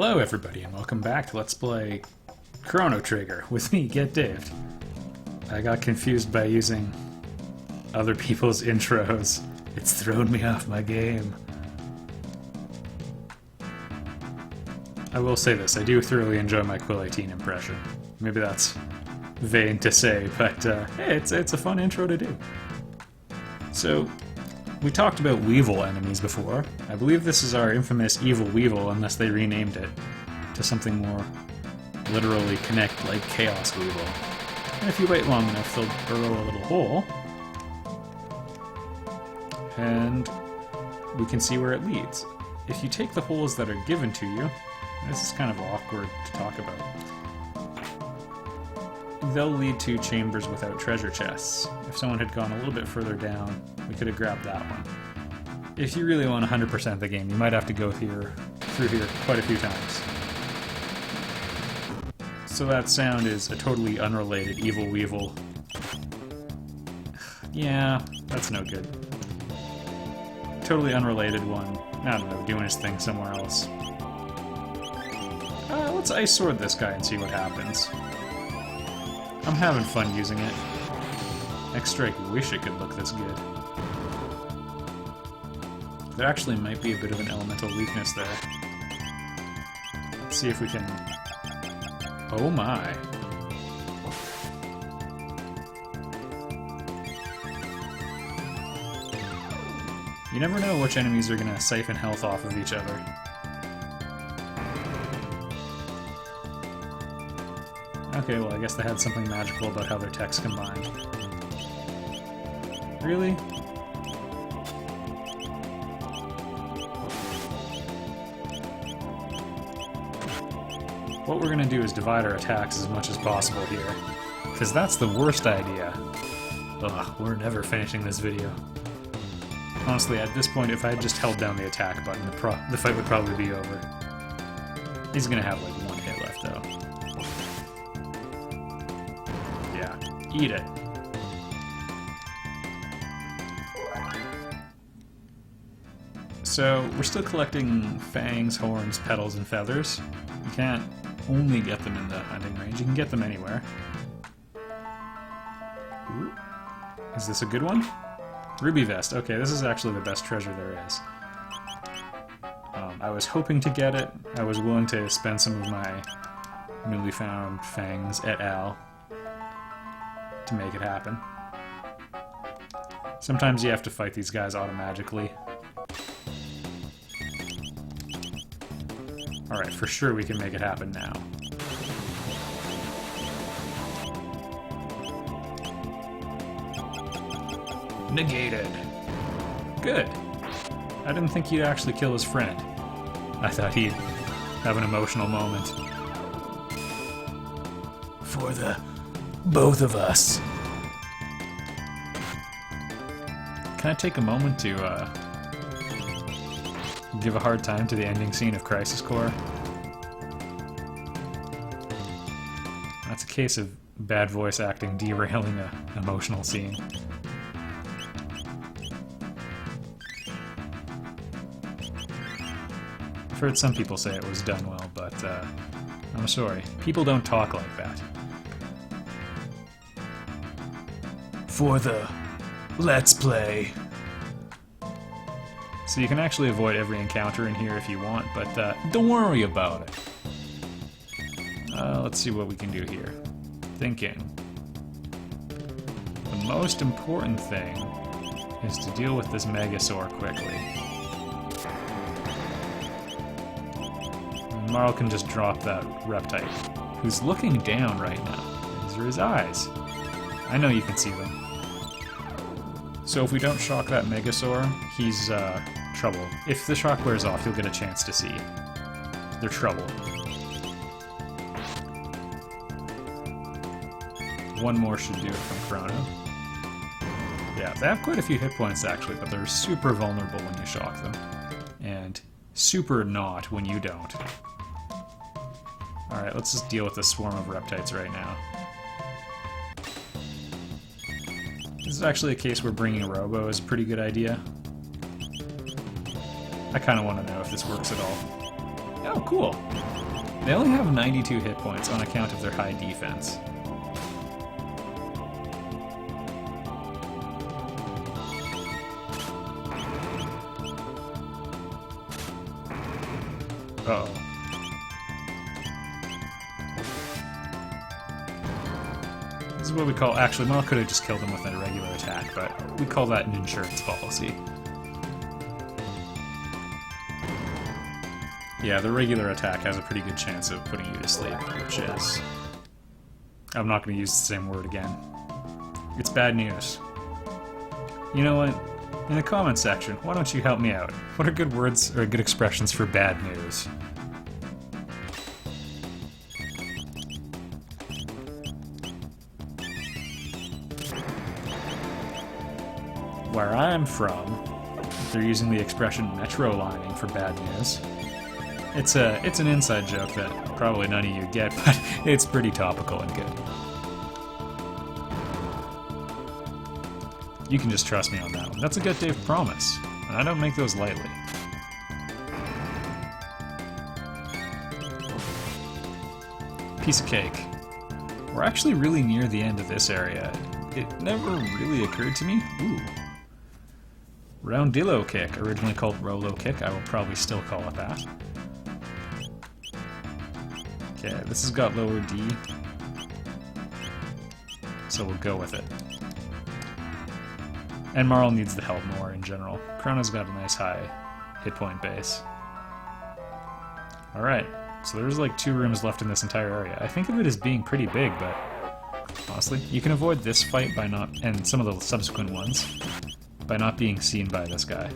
Hello everybody and welcome back to Let's Play Chrono Trigger with me, Get Daved. I got confused by using other people's intros. It's thrown me off my game. I will say this, I do thoroughly enjoy my Quill 18 impression. Maybe that's vain to say, but hey, it's a fun intro to do. So, we talked about Weevil enemies before. I believe this is our infamous Evil Weevil, unless they renamed it to something more literally Connect like Chaos Weevil. And if you wait long enough, they'll burrow a little hole. And we can see where it leads. If you take the holes that are given to you, this is kind of awkward to talk about. They'll lead to chambers without treasure chests. If someone had gone a little bit further down, we could have grabbed that one. If you really want 100% the game, you might have to go through here quite a few times. So that sound is a totally unrelated Evil Weevil. Yeah, that's no good. Totally unrelated one. I don't know, doing his thing somewhere else. Let's Ice Sword this guy and see what happens. I'm having fun using it. X-Strike wish it could look this good. There actually might be a bit of an elemental weakness there. Let's see if we can... Oh my. You never know which enemies are going to siphon health off of each other. Okay, well I guess they had something magical about how their techs combined. Really? What we're gonna do is divide our attacks as much as possible here, because that's the worst idea. Ugh, we're never finishing this video. Honestly, at this point, if I had just held down the attack button, the fight would probably be over. He's gonna have like one hit left though. Eat it. So, we're still collecting fangs, horns, petals, and feathers. You can't only get them in the hunting range, you can get them anywhere. Ooh. Is this a good one? Ruby Vest. Okay, this is actually the best treasure there is. I was hoping to get it. I was willing to spend some of my newly found fangs et al. To make it happen. Sometimes you have to fight these guys automagically. Alright, for sure we can make it happen now. Negated. Good. I didn't think he'd actually kill his friend. I thought he'd have an emotional moment. For the both of us. Can I take a moment to give a hard time to the ending scene of Crisis Core? That's a case of bad voice acting derailing an emotional scene. I've heard some people say it was done well, but I'm sorry. People don't talk like that. For the Let's Play. So you can actually avoid every encounter in here if you want, but don't worry about it. Let's see what we can do here. Thinking. The most important thing is to deal with this Megasaur quickly. And Marl can just drop that Reptite, who's looking down right now. These are his eyes. I know you can see them. So if we don't shock that Megasaur, he's trouble. If the shock wears off, you'll get a chance to see. They're trouble. One more should do it from Chrono. Yeah, they have quite a few hit points actually, but they're super vulnerable when you shock them. And super not when you don't. Alright, let's just deal with this swarm of Reptites right now. This is actually a case where bringing a Robo is a pretty good idea. I kind of want to know if this works at all. Oh, cool. They only have 92 hit points on account of their high defense. Uh-oh. This is what we call... Actually, Marl could have just killed him with a regular attack, but we call that an insurance policy. Yeah, the regular attack has a pretty good chance of putting you to sleep, which is... I'm not going to use the same word again. It's bad news. You know what? In the comments section, why don't you help me out? What are good words or good expressions for bad news? Where I'm from, they're using the expression metro lining for bad news. It's an inside joke that probably none of you get, but it's pretty topical and good. You can just trust me on that one. That's a Get Dave promise, and I don't make those lightly. Piece of cake. We're actually really near the end of this area. It never really occurred to me. Ooh. Roundillo kick, originally called Rolo kick. I will probably still call it that. Okay, this has got lower D, so we'll go with it. And Marl needs the help more in general. Chrono's got a nice high hit point base. Alright, so there's like 2 rooms left in this entire area. I think of it as being pretty big, but honestly, you can avoid this fight by not, and some of the subsequent ones, by not being seen by this guy.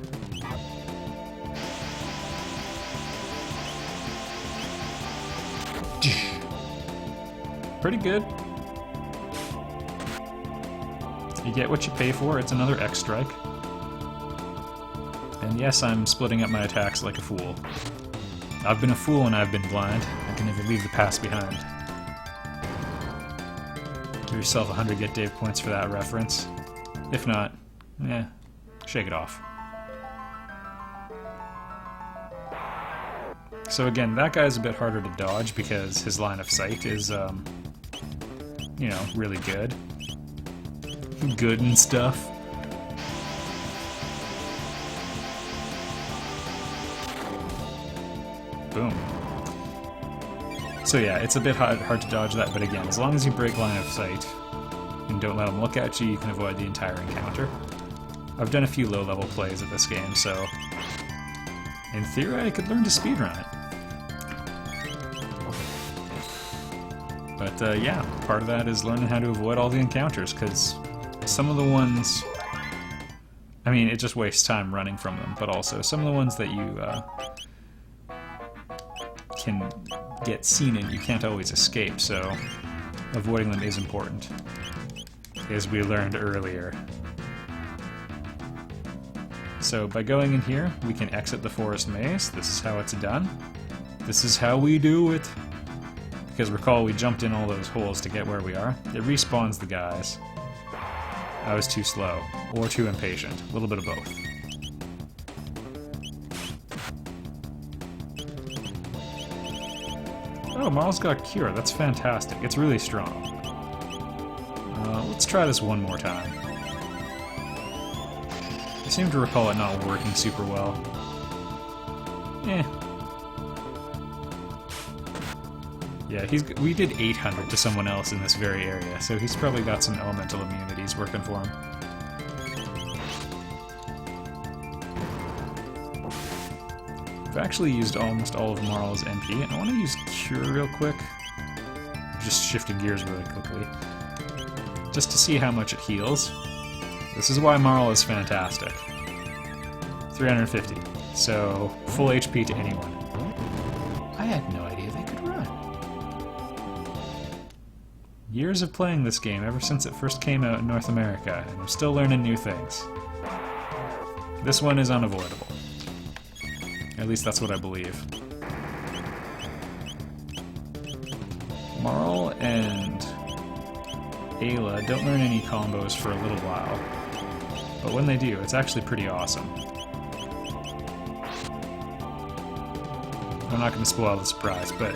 Pretty good. You get what you pay for. It's another X strike. And yes, I'm splitting up my attacks like a fool. I've been a fool and I've been blind. I can never leave the past behind. Give yourself 100 Get Dave points for that reference. If not, shake it off. So again, that guy's a bit harder to dodge because his line of sight is, you know, really good. Good and stuff. Boom. So yeah, it's a bit hard to dodge that, but again, as long as you break line of sight and don't let them look at you, you can avoid the entire encounter. I've done a few low-level plays of this game, so in theory I could learn to speedrun it. But yeah, part of that is learning how to avoid all the encounters, because some of the ones, I mean, it just wastes time running from them, but also some of the ones that you can get seen in, you can't always escape, so avoiding them is important, as we learned earlier. So by going in here, we can exit the forest maze. This is how it's done. This is how we do it. Because recall, we jumped in all those holes to get where we are. It respawns the guys. I was too slow, or too impatient. A little bit of both. Oh, Marl's got Cure. That's fantastic. It's really strong. Let's try this one more time. I seem to recall it not working super well. Yeah, we did 800 to someone else in this very area, so he's probably got some elemental immunities working for him. I've actually used almost all of Marl's MP, and I want to use Cure real quick. Just shifting gears really quickly. Just to see how much it heals. This is why Marl is fantastic. 350. So, full HP to anyone. I had no idea they could run. Years of playing this game ever since it first came out in North America, and I'm still learning new things. This one is unavoidable. At least that's what I believe. Marl and Ayla don't learn any combos for a little while, but when they do, it's actually pretty awesome. I'm not going to spoil the surprise, but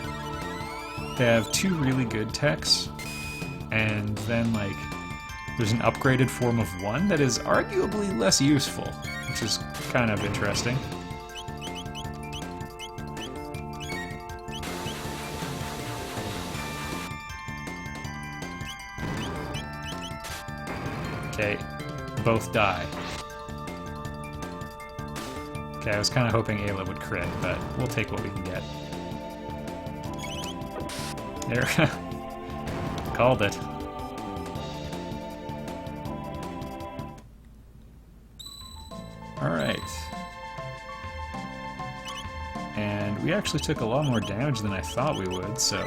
they have 2 really good techs, and then, like, there's an upgraded form of one that is arguably less useful, which is kind of interesting. Okay, both die. Okay, I was kind of hoping Ayla would crit, but we'll take what we can get. There. Called it. Alright. And we actually took a lot more damage than I thought we would, so...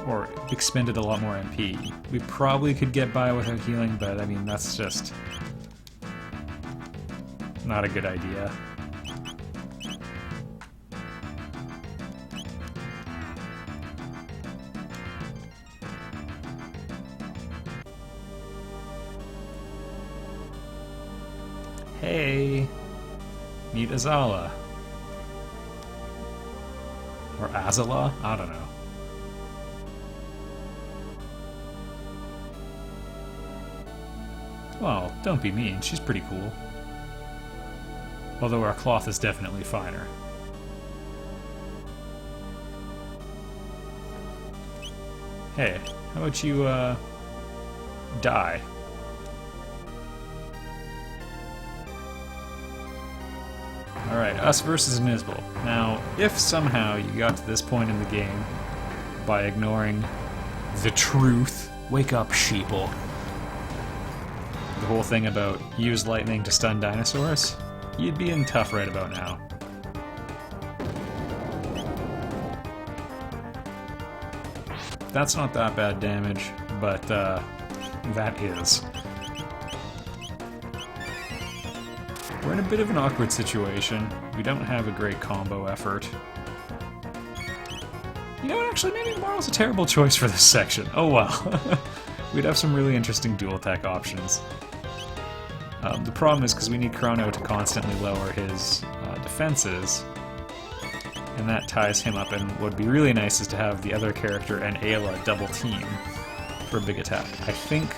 Or expended a lot more MP. We probably could get by without healing, but I mean, that's just... not a good idea. Hey! Meet Azala. Or Azala? I don't know. Well, don't be mean, she's pretty cool. Although our cloth is definitely finer. Hey, how about you, die? Alright, us versus Nizbal. Now, if somehow you got to this point in the game by ignoring the truth, wake up, sheeple. The whole thing about use lightning to stun dinosaurs, you'd be in tough right about now. That's not that bad damage, but that is. We're in a bit of an awkward situation. We don't have a great combo effort. You know what, actually, maybe Marl's a terrible choice for this section. Oh well. We'd have some really interesting dual tech options. The problem is because we need Chrono to constantly lower his defenses, and that ties him up, and what would be really nice is to have the other character and Ayla double team for a big attack. I think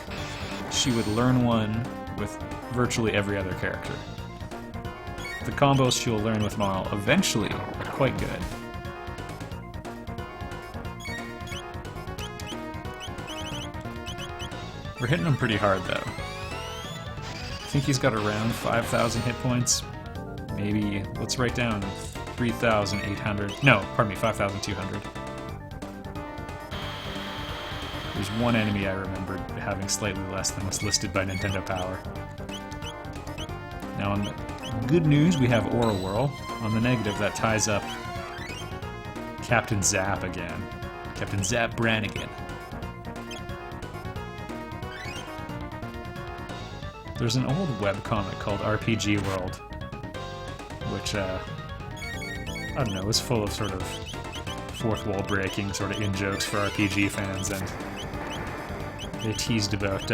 she would learn one with virtually every other character. The combos she'll learn with Marl eventually are quite good. We're hitting him pretty hard though. I think he's got around 5,000 hit points. Maybe, let's write down 3,800. No, pardon me, 5,200. There's one enemy I remembered having slightly less than what's listed by Nintendo Power. Now on the good news, we have Aura Whirl. On the negative, that ties up Captain Zap again. Captain Zap Brannigan. There's an old webcomic called RPG World, which, I don't know, is full of sort of fourth wall breaking, sort of in-jokes for RPG fans, and they teased about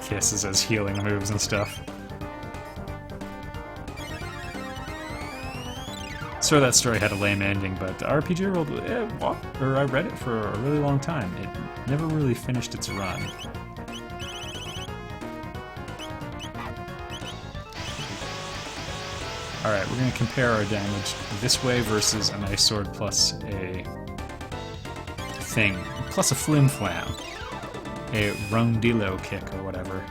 kisses as healing moves and stuff. So that story had a lame ending, but RPG World, I read it for a really long time. It never really finished its run. Alright, we're going to compare our damage this way versus an Ice Sword plus a thing, plus a Flim Flam, a Rondillo kick or whatever,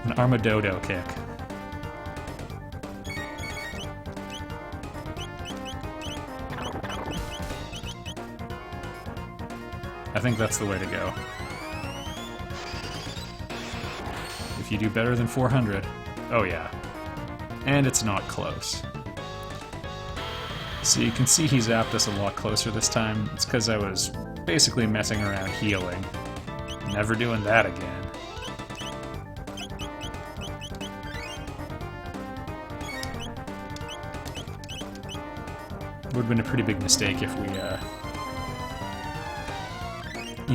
an Armadodo kick. I think that's the way to go. If you do better than 400, oh yeah. And it's not close. So you can see he zapped us a lot closer this time. It's because I was basically messing around healing. Never doing that again. Would have been a pretty big mistake if we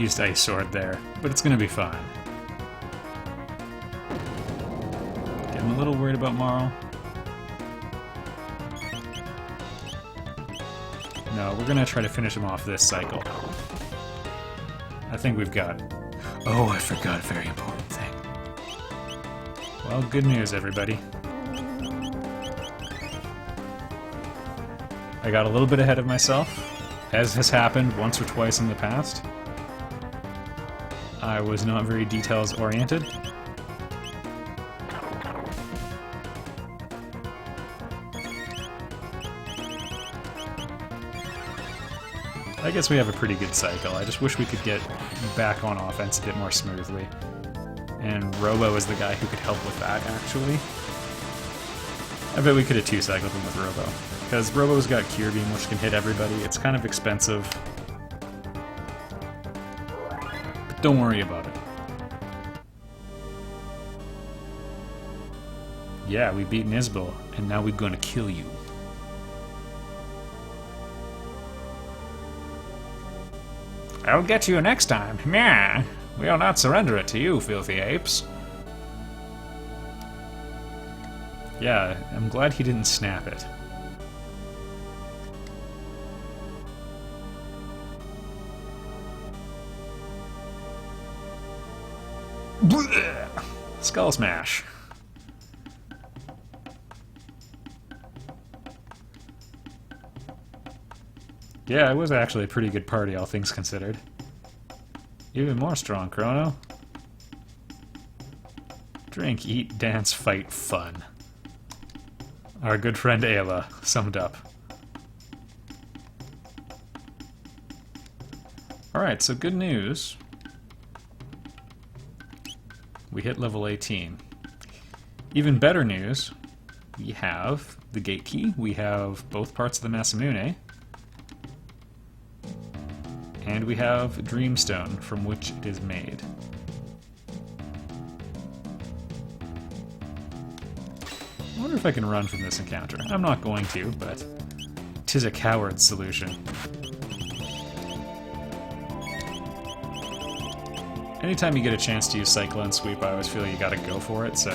used Ice Sword there, but it's gonna be fine. Getting a little worried about Marl. No, we're gonna try to finish him off this cycle. I think we've got it. Oh, I forgot a very important thing. Well, good news, everybody. I got a little bit ahead of myself, as has happened once or twice in the past. I was not very details-oriented. I guess we have a pretty good cycle. I just wish we could get back on offense a bit more smoothly. And Robo is the guy who could help with that, actually. I bet we could have two-cycled him with Robo. Because Robo's got Cure Beam, which can hit everybody. It's kind of expensive. But don't worry about it. Yeah, we beat Nisbel, and now we're gonna kill you. I'll get you next time. Meh. We'll not surrender it to you, filthy apes. Yeah, I'm glad he didn't snap it. Blech. Skull Smash. Yeah, it was actually a pretty good party, all things considered. Even more strong, Chrono. Drink, eat, dance, fight, fun. Our good friend Ayla summed up. Alright, so good news. We hit level 18. Even better news, we have the gate key, we have both parts of the Masamune, and we have Dreamstone, from which it is made. I wonder if I can run from this encounter. I'm not going to, but 'tis a coward's solution. Anytime you get a chance to use Cyclone Sweep, I always feel you gotta go for it, so...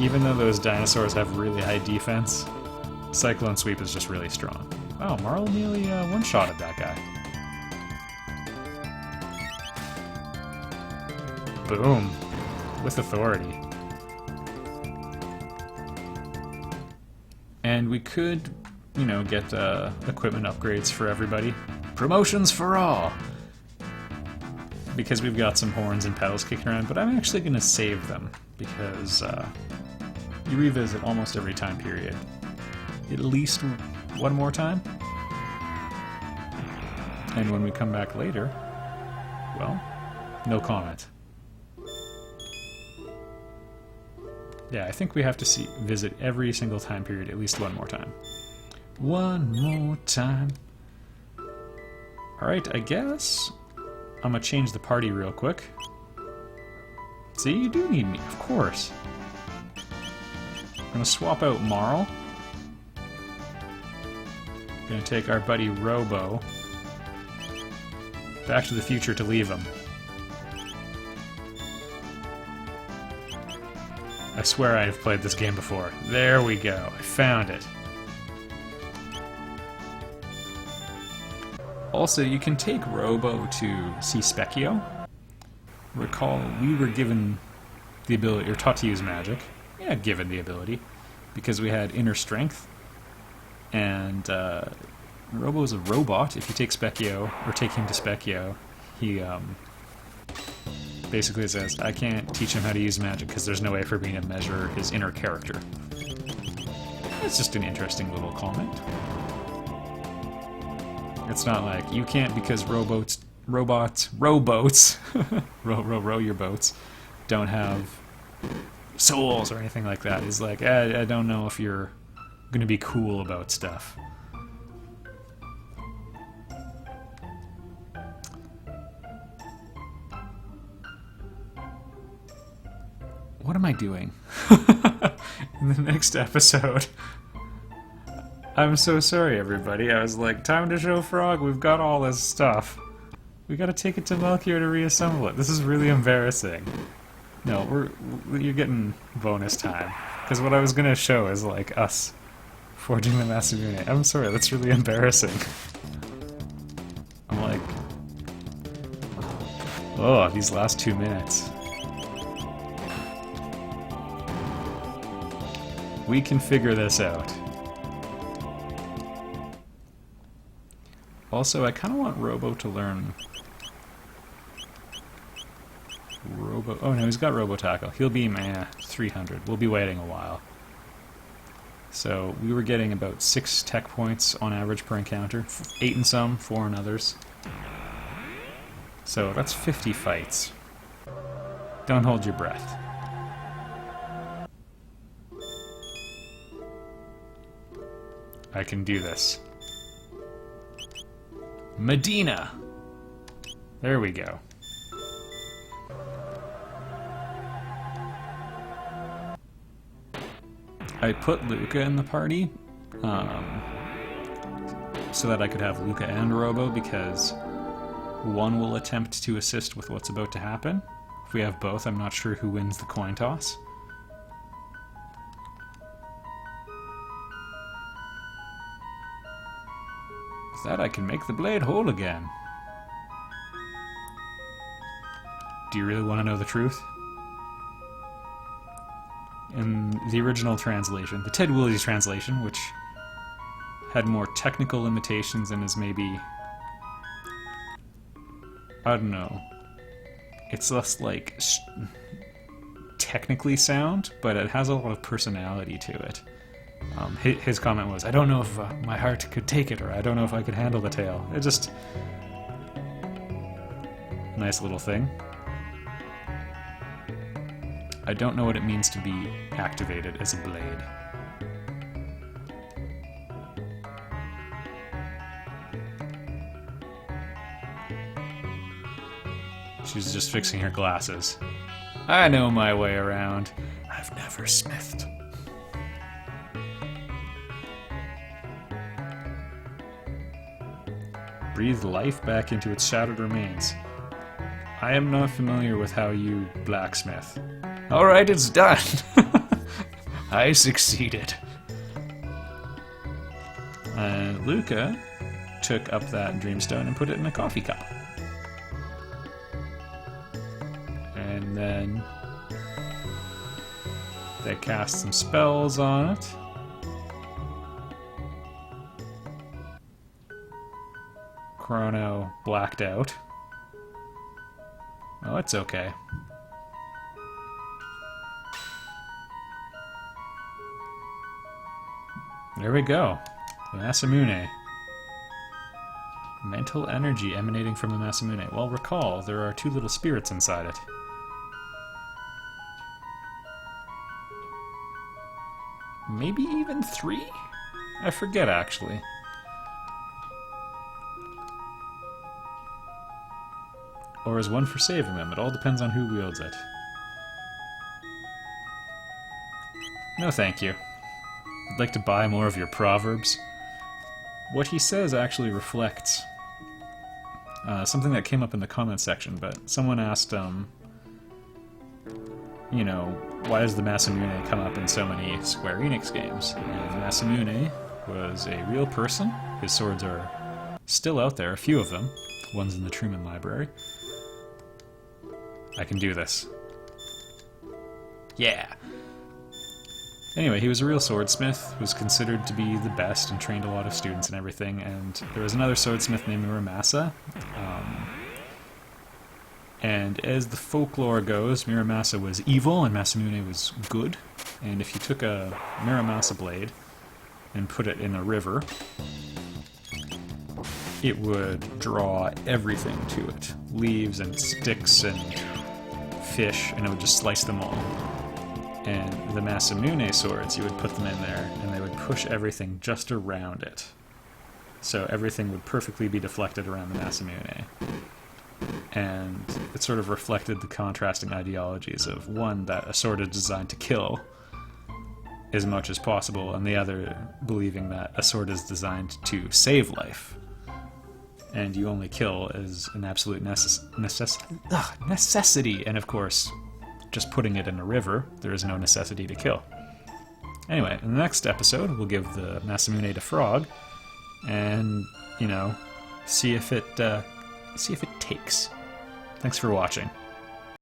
Even though those dinosaurs have really high defense, Cyclone Sweep is just really strong. Wow, Marl nearly one-shotted that guy. Boom. With authority. And we could, you know, get equipment upgrades for everybody. Promotions for all! Because we've got some horns and pedals kicking around, but I'm actually going to save them, because you revisit almost every time period. At least one more time. And when we come back later, well, no comment. Yeah, I think we have to visit every single time period at least one more time. One more time. Alright, I guess I'm gonna change the party real quick. See, you do need me, of course. I'm gonna swap out Marl. Gonna take our buddy Robo back to the future to leave him. I swear I have played this game before. There we go. I found it. Also, you can take Robo to see Specchio. Recall, we were given the ability, or taught to use magic. Yeah, given the ability, because we had inner strength. And Robo is a robot. If you take Specchio, or take him to Specchio, he basically says, I can't teach him how to use magic because there's no way for me to measure his inner character. It's just an interesting little comment. It's not like, you can't because rowboats, row your boats, don't have souls or anything like that. He's like, I don't know if you're gonna be cool about stuff. What am I doing? In the next episode. I'm so sorry, everybody. I was like, time to show Frog, we've got all this stuff. We gotta take it to Melchior to reassemble it. This is really embarrassing. No, you're getting bonus time. Because what I was gonna show is like us forging the Masamune. I'm sorry, that's really embarrassing. I'm like, oh, these last 2 minutes. We can figure this out. Also, I kind of want Robo to learn... Oh no, he's got Robo Tackle. He'll be 300. We'll be waiting a while. So we were getting about 6 tech points on average per encounter. 8 in some, 4 in others. So that's 50 fights. Don't hold your breath. I can do this. Medina! There we go. I put Luca in the party so that I could have Luca and Robo, because one will attempt to assist with what's about to happen. If we have both, I'm not sure who wins the coin toss. With that, I can make the blade whole again. Do you really want to know the truth? In the original translation, the Ted Williams translation, which had more technical limitations and is maybe... I don't know. It's less, like, technically sound, but it has a lot of personality to it. His comment was, I don't know if my heart could take it, or I don't know if I could handle the tale. It just... nice little thing. I don't know what it means to be activated as a blade. She's just fixing her glasses. I know my way around. I've never smithed. Breathe life back into its shattered remains. I am not familiar with how you blacksmith. Alright, it's done! I succeeded. Luca took up that dreamstone and put it in a coffee cup. And then they cast some spells on it. Chrono blacked out. Oh, it's okay. There we go. The Masamune. Mental energy emanating from the Masamune. Well, recall, there are 2 little spirits inside it. Maybe even 3? I forget, actually. Or is one for saving them? It all depends on who wields it. No thank you. I'd like to buy more of your proverbs. What he says actually reflects something that came up in the comments section, but someone asked, you know, why does the Masamune come up in so many Square Enix games? And Masamune was a real person. His swords are still out there, a few of them. One's in the Truman Library. I can do this. Yeah! Anyway, he was a real swordsmith, was considered to be the best and trained a lot of students and everything, and there was another swordsmith named Muramasa. And as the folklore goes, Muramasa was evil and Masamune was good, and if you took a Muramasa blade and put it in a river, it would draw everything to it. Leaves and sticks and fish, and it would just slice them all. And the Masamune swords, you would put them in there, and they would push everything just around it. So everything would perfectly be deflected around the Masamune. And it sort of reflected the contrasting ideologies of one, that a sword is designed to kill as much as possible, and the other believing that a sword is designed to save life. And you only kill as an absolute necessity, and of course, just putting it in a river, there is no necessity to kill. Anyway, in the next episode, we'll give the Masamune to Frog, and, you know, see if it takes. Thanks for watching.